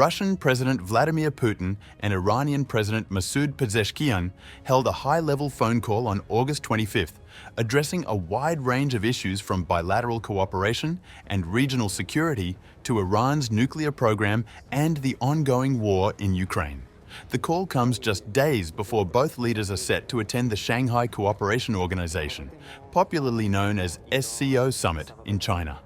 Russian President Vladimir Putin and Iranian President Masoud Pezeshkian held a high-level phone call on August 25th, addressing a wide range of issues from bilateral cooperation and regional security to Iran's nuclear program and the ongoing war in Ukraine. The call comes just days before both leaders are set to attend the Shanghai Cooperation Organization, popularly known as SCO summit in China.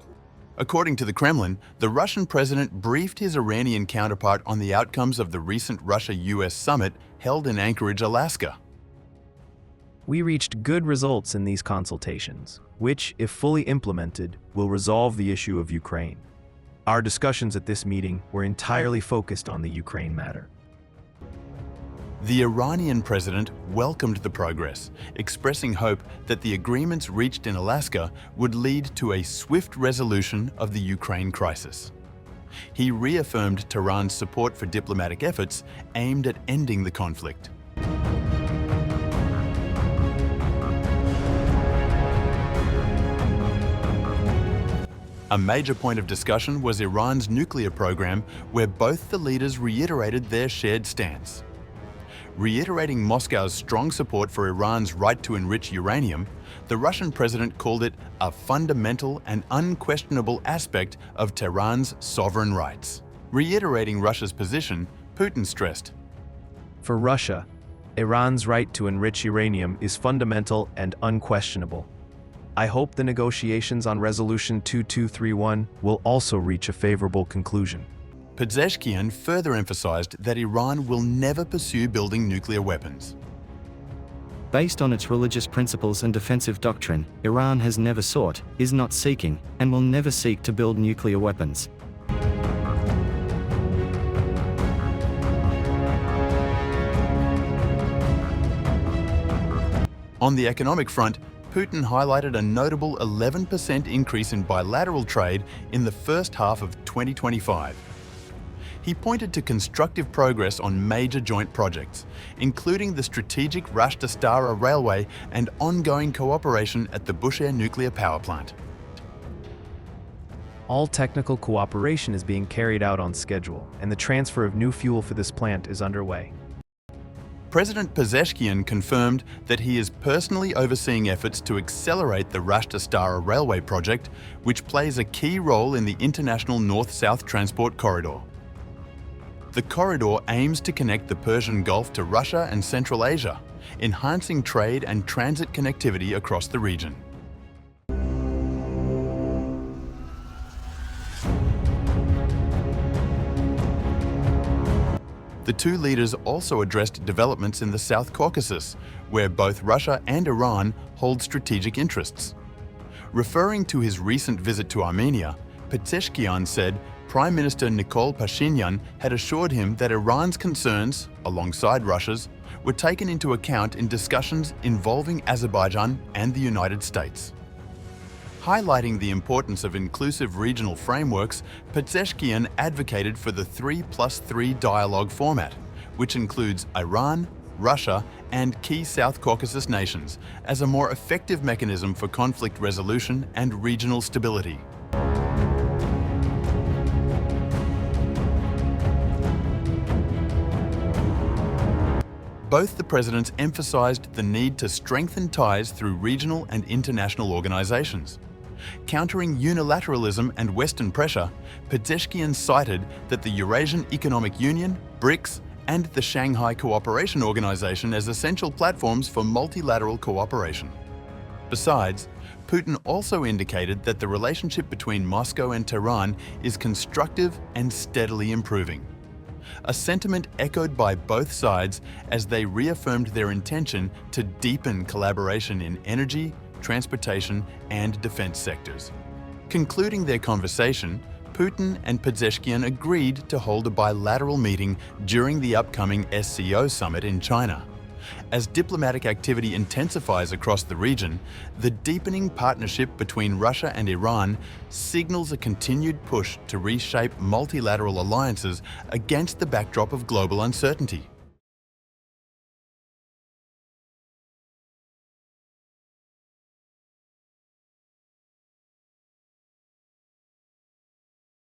According to the Kremlin, the Russian president briefed his Iranian counterpart on the outcomes of the recent Russia-US summit held in Anchorage, Alaska. We reached good results in these consultations, which, if fully implemented, will resolve the issue of Ukraine. Our discussions at this meeting were entirely focused on the Ukraine matter. The Iranian president welcomed the progress, expressing hope that the agreements reached in Alaska would lead to a swift resolution of the Ukraine crisis. He reaffirmed Tehran's support for diplomatic efforts aimed at ending the conflict. A major point of discussion was Iran's nuclear program, where both the leaders reiterated their shared stance. Reiterating Moscow's strong support for Iran's right to enrich uranium, the Russian president called it a fundamental and unquestionable aspect of Tehran's sovereign rights. Reiterating Russia's position, Putin stressed, For Russia, Iran's right to enrich uranium is fundamental and unquestionable. I hope the negotiations on Resolution 2231 will also reach a favorable conclusion. Pezeshkian further emphasized that Iran will never pursue building nuclear weapons. Based on its religious principles and defensive doctrine, Iran has never sought, is not seeking, and will never seek to build nuclear weapons. On the economic front, Putin highlighted a notable 11% increase in bilateral trade in the first half of 2025. He pointed to constructive progress on major joint projects, including the strategic Rasht Astara railway and ongoing cooperation at the Bushehr nuclear power plant. All technical cooperation is being carried out on schedule, and the transfer of new fuel for this plant is underway. President Pezeshkian confirmed that he is personally overseeing efforts to accelerate the Rasht Astara railway project, which plays a key role in the international north-south transport corridor. The corridor aims to connect the Persian Gulf to Russia and Central Asia, enhancing trade and transit connectivity across the region. The two leaders also addressed developments in the South Caucasus, where both Russia and Iran hold strategic interests. Referring to his recent visit to Armenia, Pezeshkian said Prime Minister Nikol Pashinyan had assured him that Iran's concerns, alongside Russia's, were taken into account in discussions involving Azerbaijan and the United States. Highlighting the importance of inclusive regional frameworks, Pezeshkian advocated for the 3+3 dialogue format, which includes Iran, Russia, and key South Caucasus nations, as a more effective mechanism for conflict resolution and regional stability. Both the presidents emphasized the need to strengthen ties through regional and international organizations. Countering unilateralism and Western pressure, Pezeshkian cited that the Eurasian Economic Union, BRICS, and the Shanghai Cooperation Organization as essential platforms for multilateral cooperation. Besides, Putin also indicated that the relationship between Moscow and Tehran is constructive and steadily improving. A sentiment echoed by both sides as they reaffirmed their intention to deepen collaboration in energy, transportation, and defense sectors. Concluding their conversation, Putin and Pezeshkian agreed to hold a bilateral meeting during the upcoming SCO summit in China. As diplomatic activity intensifies across the region, the deepening partnership between Russia and Iran signals a continued push to reshape multilateral alliances against the backdrop of global uncertainty.